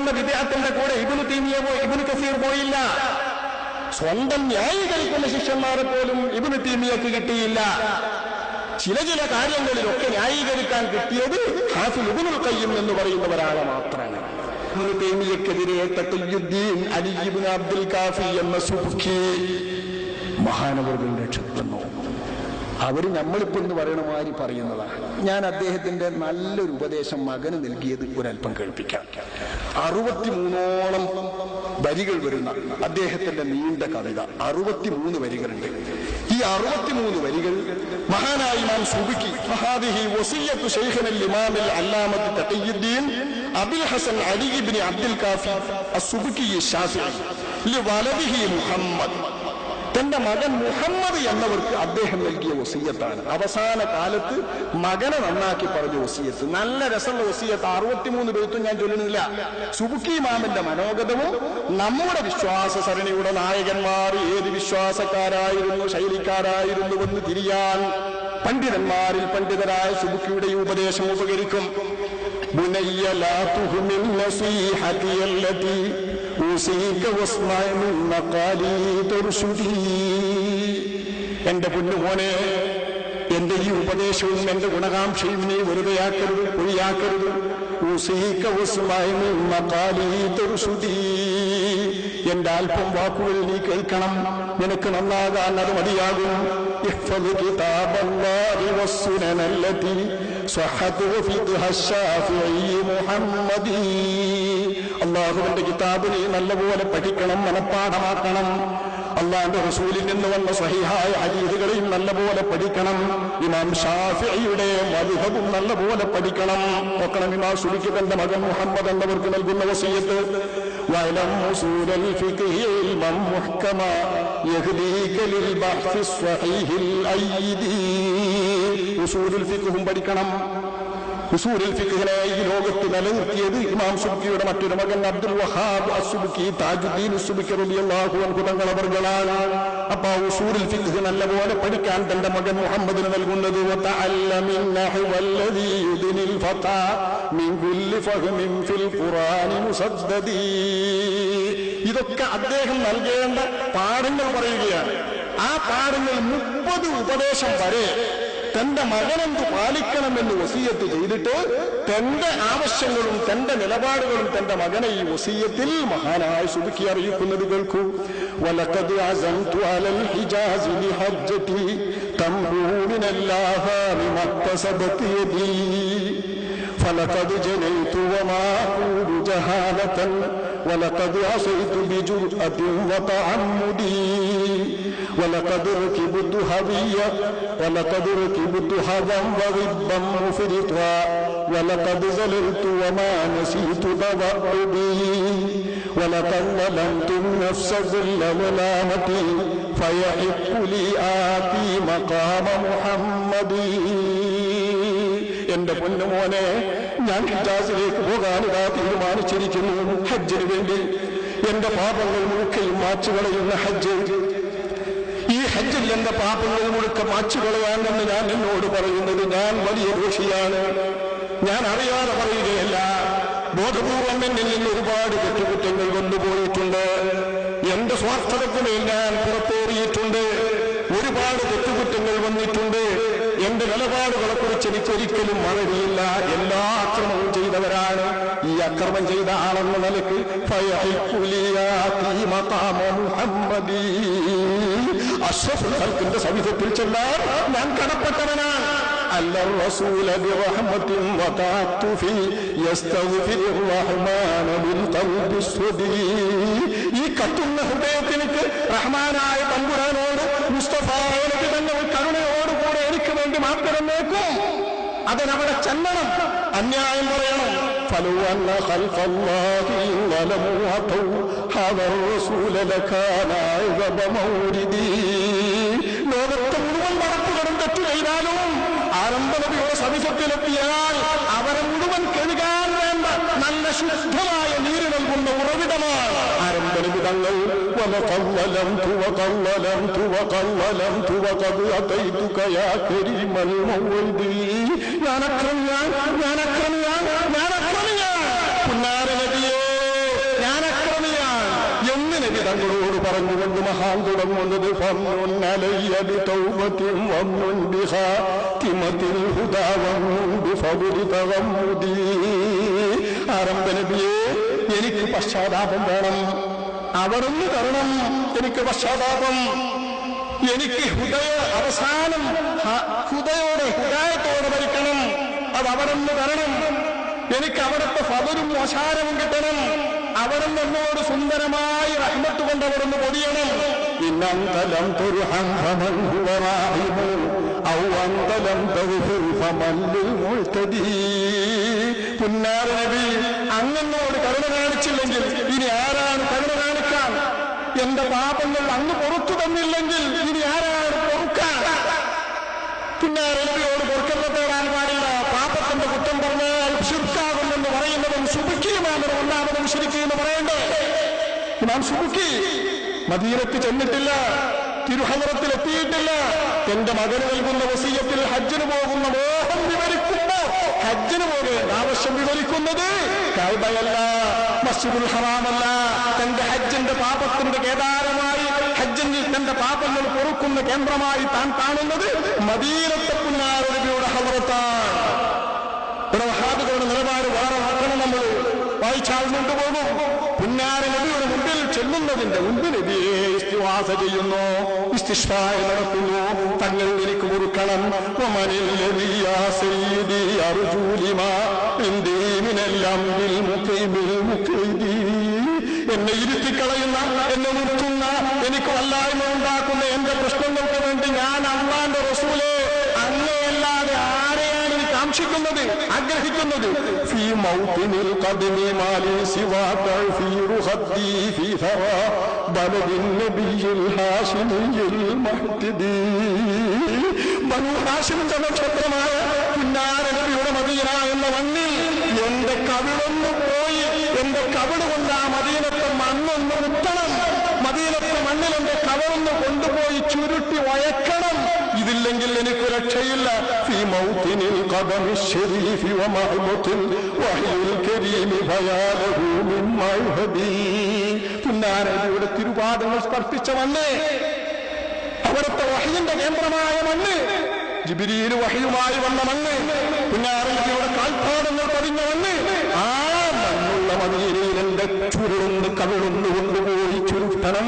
കൊണ്ടുവന്ന വിദ്യാർത്ഥിയുടെ കൂടെ ഇബ്നു തൈമിയ്യ ഇബ്നു കസീർ പോയില്ല. സ്വന്തം ന്യായീകരിക്കുന്ന ശിഷ്യന്മാരെ പോലും ഇബ്നു തൈമിയ്യക്ക് കിട്ടിയില്ല. ചില കാര്യങ്ങളിലൊക്കെ ന്യായീകരിക്കാൻ കിട്ടിയത് ഹാഫിദ് ഇബ്നുൽ ഖയ്യിം എന്ന് പറയുന്ന ഒരാളെ മാത്രമാണ്. ഇബ്നു തൈമിയ്യക്കെതിരെ തഖിയുദ്ദീൻ അലി ഇബ്നു അബ്ദുൽ കാഫി എന്ന സുബ്കി മഹാനവറുകൾ രക്ഷപ്പെടുന്നു. അവര് നമ്മളിപ്പോ എന്ന് പറയണ മാതിരി പറയുന്നതാണ്. ഞാൻ അദ്ദേഹത്തിന്റെ നല്ലൊരു ഉപദേശം മകന് നൽകിയത് ഒരല്പം കേൾപ്പിക്കാം. 63ഓളം വരികൾ വരുന്ന അദ്ദേഹത്തിന്റെ നീണ്ട കവിത 63 വരികളുണ്ട്. ഈ 63 വരികൾ മഹാനായ ഇമാം സുബ്കി ഫഹാദിഹി വസിയ്യത്തു ശൈഖിനൽ ഇമാമിൽ അല്ലാമത്ത് തഖിയുദ്ദീൻ അബുൽ ഹസൻ അലി ഇബ്നു അബ്ദുൽ കാഫി അസ്സുബ്കി ശാഫിഈ ലിവലദിഹി മുഹമ്മദ്, തന്റെ മകൻ മുഹമ്മദ് എന്നവർക്ക് അദ്ദേഹം നൽകിയ വസിയ്യത്താണ്. അവസാന കാലത്ത് മകനെ നന്നാക്കി പറഞ്ഞ വസിയ്യത്ത്. നല്ല രസമുള്ള വസിയ്യത്ത്. 63 ബൈത്തും ഞാൻ ചൊല്ലുന്നില്ല. സുബ്കി ഇമാമിന്റെ മനോഗതവും നമ്മുടെ വിശ്വാസ സരണിയുടെ നായകന്മാർ ഏത് വിശ്വാസക്കാരായിരുന്നു, ശൈലിക്കാരായിരുന്നുവെന്ന് തിരിയാൻ പണ്ഡിതന്മാരിൽ പണ്ഡിതരായ സുബ്കിയുടെ ഉപദേശം ഉപകരിക്കും. ബുനയ്യ ലാ തുഹ്മിൽ നസീഹതി അല്ലതി ഉസീക വസ്മഅ മിൻ മഖാലി തുർശുദി. എന്റെ പൊന്നുമോനെ, എന്റെ ഈ ഉപദേശവും എന്റെ ഗുണകാംക്ഷയും നീ വെറുതെയാക്കരുത്, പൊഴിയാക്കരുത്. ഉസീക വസ്മഅ മിൻ മഖാലി തുർശുദി. എന്റെ അല്പം വാക്കുകൾ നീ കേൾക്കണം, നിനക്ക് നന്നാകാൻ അത് മതിയാകും. ഇഹ്ഫദ് കിതാബല്ലാഹി വസ്സുനനല്ലതി സ്വഹദു ഫിഖ്ഹ ശാഫിഈ മുഹമ്മദി. അല്ലാഹുവിന്റെ കിതാബ് നീ നല്ലപോലെ പഠിക്കണം, മനഃപ്പാഠമാക്കണം. അല്ലാഹുവിന്റെ റസൂലിൽ നിന്ന് വന്ന സ്വഹീഹായ ഹദീസുകളെയും നല്ലപോലെ പഠിക്കണം. ഇമാം ഷാഫിഈയുടെ മദ്ഹബും നല്ലപോലെ പഠിക്കണം. നോക്കണം, ഇമാം സുബ്കി തന്റെ മകൻ മുഹമ്മദ് എന്നവർക്ക് നൽകുന്ന വസിയ്യത്ത് വഅലം ഉസൂലൽ ഫിഖ്ഹി ഇൽമൻ മുഹ്കമ യഹ്ദീക ലിൽ ബഹ്സി സ്വഹീഹിൽ അയ്ദി. ഉസൂലുൽ ഫിഖ്ഹും പഠിക്കണം. ഉസൂലുൽ ഫിഖ്ഹിനെ ഈ ലോകത്ത് നിലനിർത്തിയത് ഇമാം സുബ്കിയുടെ മറ്റൊരു മകൻ അബ്ദുൽ വഹാബ് അസ്സുബ്കി താജുദ്ദീൻ സുബ്കി റളിയല്ലാഹു അൻഹു തങ്ങളവർകളാണ്. അപ്പോൾ ഉസൂലുൽ ഫിഖ്ഹ് നല്ലപോലെ പഠിക്കാൻ തന്റെ മകൻ മുഹമ്മദിന് നൽകുന്നത് വതഅല്ലമിൻ നഹ്വല്ലദീ യുദ്നിൽ ഫതാ മിൻ കുല്ലി ഫഹ്മിൻ ഫിൽ ഖുർആനി മുസദ്ദദി. ഇതൊക്കെ അദ്ദേഹം നൽകേണ്ട പാഠങ്ങൾ പറയുകയാണ്. ആ പാഠങ്ങൾ 30 ഉപദേശം വരെ തന്റെ മകനെന്ത് പാലിക്കണമെന്ന് വസിയ്യത്ത് ചെയ്തിട്ട് തന്റെ ആവശ്യങ്ങളും തന്റെ നിലപാടുകളും തന്റെ മകനെ ഈ വസിയ്യത്തിൽ മഹാനായ സുബ്കി അറിയിക്കുന്നത് കേൾക്കൂ. വലഖദ് അസംതു അലൽ ഹിജാസ് ലിഹജ്ജതി തംറു മിനല്ലാഹി മക്തസബത് യദി فلقد جنيت وما أقول جهالة ولقد عصيت بجرأة وتعمدي ولقد ركبت هويا ولقد ركبت هوى وغبا مفرطا ولقد زللت وما نسيت تضربي ولقد ظلمت النفس ظل ظلامتي فيحق لي آتي مقام محمدي. എന്റെ പൊന്നുമോനെ, ഞാൻ ഹിജാസിലേക്ക് പോകാനിതാ തീരുമാനിച്ചിരിക്കുന്നു. ഹജ്ജിന് വേണ്ടി എന്റെ പാപങ്ങൾ മുഴുക്കയും മാച്ചുകളയുന്ന ഹജ്ജ്. ഈ ഹജ്ജിൽ എന്റെ പാപങ്ങൾ മുഴുക്ക മാച്ചുകളയാണെന്ന് ഞാൻ എന്നോട് പറയുന്നത് ഞാൻ വലിയ ദോഷിയാണ്. ഞാൻ അറിയാതെ പറയുകയല്ല, ബോധപൂർവം എന്നിൽ നിന്ന് ഒരുപാട് തെറ്റുകുറ്റങ്ങൾ കൊണ്ടുപോയിട്ടുണ്ട്. എന്റെ സ്വാർത്ഥതയ്ക്കുമേൽ ഞാൻ പുറത്തേറിയിട്ടുണ്ട്. ഒരുപാട് തെറ്റുകുറ്റങ്ങൾ വന്നിട്ടുണ്ട്. എന്റെ നിലപാടുകളെ കുറിച്ച് എനിക്കൊരിക്കലും മറവിയില്ല. എല്ലാ അക്രമവും ചെയ്തവരാണ്. ഈ അക്രമം ചെയ്ത ആളെന്ന നിലയ്ക്ക് അഷ്റഫുൽ ഖൽഖിന്റെ സവിധത്തിൽ ചെല്ലാൻ ഞാൻ കടപ്പെട്ടവനാണ്. അല്ല റസൂല ബിറഹ്മത്തിൻ വതഅത്തു ഫി യസ്തഗ്ഫിറു റഹ്മാന ബിൽ ഖൽബി സ്വദി. ഈ കത്തുന്ന ഹൃദയത്തിലേക്ക് റഹ്മാനായ തമ്പുരാനോട് മുസ്തഫ നബി തങ്ങൾ കരുണയോടുകൂടെ എനിക്ക് വേണ്ടി മാപ്പിറന്നേക്കും. അതിനവിടെ ചെല്ലണം, അന്യായം പറയണം. فلو أن خلق الله ظلموا عطوا هذا الرسول لكان عذب موردي. ലോകത്തെ മുഴുവൻ നടപ്പുകളും തെറ്റു ചെയ്താലും ആരംഭ നബിയുടെ സവിധത്തിലെത്തിയാൽ അവരെ മുഴുവൻ കഴുകാൻ വേണ്ട നല്ല ശുദ്ധമായ നീര് നൽകുന്ന ഉറവിടമാണ് ആരംഭ നബി തങ്ങൾ. പുന്നാര നബിയേ, പറഞ്ഞുകൊണ്ട് മഹാൻ തുടങ്ങുന്നത് ആരംഭനബിയെ, എനിക്ക് പശ്ചാത്താപം വേണം, അവിടുന്ന് തരണം എനിക്ക് പശ്ചാത്താപം. എനിക്ക് അവസാനം ഹൃദയത്തോടെ ഭരിക്കണം, അത് അവിടുന്ന് തരണം. എനിക്ക് അവിടുത്തെ ഫദലും ആചാരവും കിട്ടണം. അവിടുന്ന് എന്നോട് സുന്ദരമായി റഹ്മത്ത് കൊണ്ട് അവിടുന്ന് പൊടിയണം. ഇന്നന്തലം തുർഹം ഫമൻ ഹുവ റാഹിമു ഔ അന്തലം തഗ്ഫിർ ഫമൻ ലിൽ മുഅ്തദി. പുന്നാര നബി, അങ്ങനോട് കരുണ കാണിച്ചില്ലെങ്കിൽ ഇനി ആരാണ് കരുണ കാണിക്കാൻ? എന്റെ പാപങ്ങൾ അങ്ങ് പുറത്തു തന്നില്ലെങ്കിൽ ഇനി ആരാണ് പൊറുക്കാൻ? പുന്നാര നബിയോട് പൊറുക്കപ്പെട്ടവരാൻ പാടില്ല. പാപത്തിന്റെ കുറ്റം പറഞ്ഞാൽ ശിർക്കാകുമെന്ന് പറയുന്നതും സുബുക്കിയുമാണ്. ഒന്നാമതും ശിരിക്കെന്ന് പറയണ്ടേ? ഇമാം സുബുക്കി മദീനത്ത് ചെന്നിട്ടില്ല, തിരുഹലറത്തിലെത്തിയിട്ടില്ല. എന്റെ മകന് നൽകുന്ന വസിയത്തിൽ ഹജ്ജിന് പോകുന്ന മോഹം വിവരിക്കുമ്പോ ഹജ്ജിന് പോകേണ്ട ആവശ്യം വിവരിക്കുന്നത് കഅബയല്ല, മസ്ജിദുൽ ഹറാമല്ല. തന്റെ ഹജ്ജിന്റെ പാപത്തിന്റെ കേദാരമായി, ഹജ്ജിന് തന്റെ പാപങ്ങൾ പൊറുക്കുന്ന കേന്ദ്രമായി താൻ കാണുന്നത് മദീനത്തെ പുന്നാര നബിയുടെ ഹളറത്താണ്. ഇവിടെ വഹാബികളുടെ നിലപാട് വേറെ നോക്കണം. നമ്മൾ വായിച്ചാൽ കൊണ്ടുപോകും. പുന്നാര നബിയുടെ മുമ്പിൽ ചെല്ലുന്നതിന്റെ മുൻപ് നബിയെ ഇസ്തിവാസ ചെയ്യുന്നു, ഇസ്തിശ്ഫായ നടത്തുന്നു. തങ്ങൾ എനിക്ക് മുറുക്കണം. എന്നെ ഇരുത്തിക്കളയുന്ന, എന്നെ നിർത്തുന്ന, എനിക്ക് വല്ലായ്മ ഉണ്ടാക്കുന്ന എന്റെ പ്രശ്നങ്ങൾക്ക് വേണ്ടി ഞാൻ അല്ലാന്റെ റസൂലേ അങ്ങനെയല്ലാതെ ആരെയാണ് എനിക്ക് കാക്ഷിക്കുന്നത്, ആഗ്രഹിക്കുന്നത്? ഫീ മൗതിനിൽ ഖദ്മി മാലി സിവാക ഫീ റുഖദ്ദി ഫീ ഥറാ ബലദിൻ നബിയിൽ ഹാശിമിയിൽ മഹ്തദി. ബനൂ ഹാശിമിന്റെ നക്ഷത്രമായ പുന്നാര നബിയുടെ മദീന എന്ന മണ്ണിൽ എന്റെ കവിളൊന്നു പോയി, എന്റെ കവിട് കൊണ്ട് ആ മദീനത്തെ മണ്ണൊന്ന് മുട്ടണം. മദീനത്തെ മണ്ണിൽ എന്റെ കവിളൊന്ന് കൊണ്ടുപോയി ചുരുട്ടി വയക്കണം. ഇതില്ലെങ്കിൽ എനിക്ക് രക്ഷയില്ല. ഫീ മൗതിനിൽ ഖദമി ശരീഫി വമഹ്ബത്തിൽ വഹ്യിൽ കരീമി ബയാനഹു മിൻ മഹ്ബി. പുന്നാര നബിയുടെ തിരുപാദങ്ങൾ സ്പർശിച്ച മണ്ണ്, അവിടുത്തെ വഹ്യിന്റെ കേന്ദ്രമായ മണ്ണ്, ജിബ്രീൽ വഹ്യുമായി വന്ന മണ്ണ്, പുന്നാര നബിയുടെ കാൽപാദങ്ങൾ പതിഞ്ഞ മണ്ണ്. ആ മണ്ണുള്ള മദീനയിൽ എന്റെ ചുരുളുണ്ട് കവിളുണ്ട് കൊണ്ടുപോയി ചുരുട്ടണം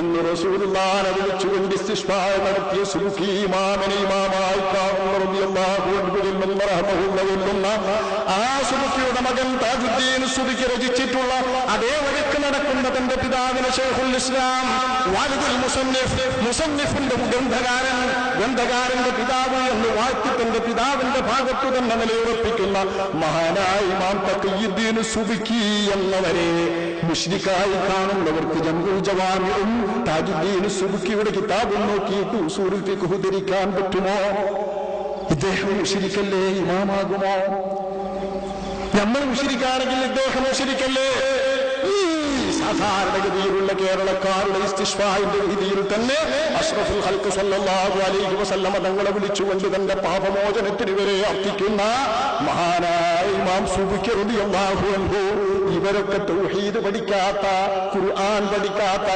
എന്ന് റസൂലുള്ളാഹിനെ വിളിച്ചുകൊണ്ട് ഇസ്തിശ്ഫാ നടത്തിയ സുബ്കി ഇമാമിനെ ഇമാമായി ആ സുബ്കിയുടെ മകൻ താജുദ്ദീൻ സുബ്കി രചിച്ചിട്ടുള്ള അതേ വഴിക്ക് നടക്കുന്ന തന്റെ പിതാവിനെ ശൈഖുൽ ഇസ്ലാം വാലിദുൽ മുസന്നിഫിന്റെ ഗ്രന്ഥകാരന്റെ പിതാവ് എന്ന് വാഴ്ത്തി തന്റെ പിതാവിന്റെ ഭാഗത്തു തന്നെ നിലയുറപ്പിക്കുന്ന മഹാനായ ഇമാം തഖിയുദ്ദീൻ സുബ്കി എന്നവരെ മുശ്രിക്കായി കാണുന്നവർക്ക് ജംഉൽ ജവാമിഉം താജുദ്ദീൻ സുബ്കിയുടെ കിതാബും നോക്കിയിട്ട് ഉസൂലുൽ ഫിഖ് ധരിക്കാൻ പറ്റുമോ? ഇദ്ദേഹം മുശ്രിക്കല്ലേ? ഇമാമാകുമോ? നമ്മൾ മുശ്രിക്കാണെങ്കിൽ ഇദ്ദേഹം മുശ്രിക്കല്ലേ? സാധാരണഗതിയിലുള്ള കേരളക്കാരുടെ ഇസ്തിശ്ഫാഇന്റെ രീതിയിൽ തന്നെ അഷ്റഫുൽ ഖൽഖ് സല്ലല്ലാഹു അലൈഹി വസല്ലമ തങ്ങളെ വിളിച്ചുകൊണ്ട് തന്റെ പാപമോചനത്തിന് വരെ അർത്ഥിക്കുന്ന മഹാനായ ഇമാം സുബ്കി റളിയല്ലാഹു അൻഹു, ഇവരൊക്കെ തൗഹീദ് പഠിക്കാത്ത, ഖുർആൻ പഠിക്കാത്ത,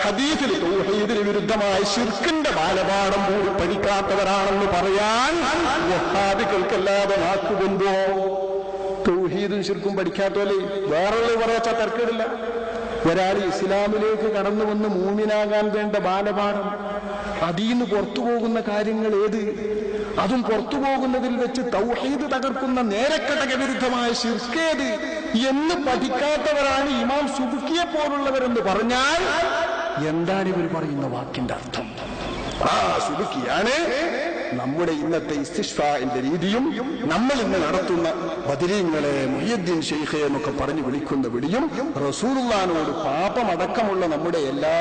ഹദീസിൽ തൗഹീദിന് വിരുദ്ധമായ ശിർക്കിന്റെ ബാലപാഠം പോലും പഠിക്കാത്തവരാണെന്ന് പറയാൻ വഹാബികൾക്കല്ലാതെ നാക്കുകൊണ്ടോ? തൗഹീദും ശിർക്കും പഠിക്കാത്തവരെ വേറെ പറയാച്ചാൽ തർക്കമില്ല. ഒരാൾ ഇസ്ലാമിലേക്ക് കടന്നു വന്ന് മൂമിനാകാൻ വേണ്ട ബാലപാഠം, അതിന്ന് പുറത്തു പോകുന്ന കാര്യങ്ങൾ ഏത്? അതും പുറത്തു പോകുന്നതിൽ വെച്ച് തൗഹീദ് തകർക്കുന്ന നേരക്കടക വിരുദ്ധമായ ശിർക്കേത് എന്ന് പഠിക്കാത്തവരാണ് ഇമാം സുബ്കിയെ പോലുള്ളവരെന്ന് പറഞ്ഞാൽ എന്താണ് ഇവർ പറയുന്ന വാക്കിന്റെ അർത്ഥം? ആ സുബ്കിയാണ് നമ്മുടെ ഇന്നത്തെ ഇസ്തിശ്ഫാഇന്റെ രീതിയും നമ്മൾ ഇന്ന് നടത്തുന്ന ബദരീങ്ങളെ മുഹിയുദ്ദീൻ ശൈഖെ എന്നൊക്കെ പറഞ്ഞു വിളിക്കുന്ന വിളിയും റസൂലുള്ളാഹിനോട് പാപമടക്കമുള്ള നമ്മുടെ എല്ലാ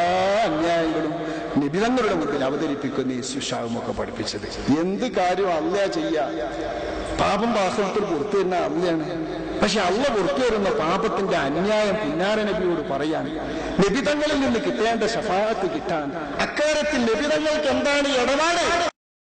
അന്യായങ്ങളും നിബിതങ്ങളുടെ മുമ്പിൽ അവതരിപ്പിക്കുന്ന ഇസ്തിശ്ഫാഉം ഒക്കെ പഠിപ്പിച്ചത്. എന്ത് കാര്യം അല്ലാ ചെയ്യാ? പാപം ആഖിറത്തിൽ പുറത്തു തന്നെ അല്ലയാണ്. പക്ഷെ അള്ള പുറത്തു വരുന്ന പാപത്തിന്റെ അന്യായം പുന്നാര നബിയോട് പറയാൻ, നബിതങ്ങളിൽ നിന്ന് കിട്ടേണ്ട ശഫാഅത്ത് കിട്ടാൻ, അക്കാര്യത്തിൽ നബിതങ്ങൾക്ക് എന്താണ് ഇടപാട്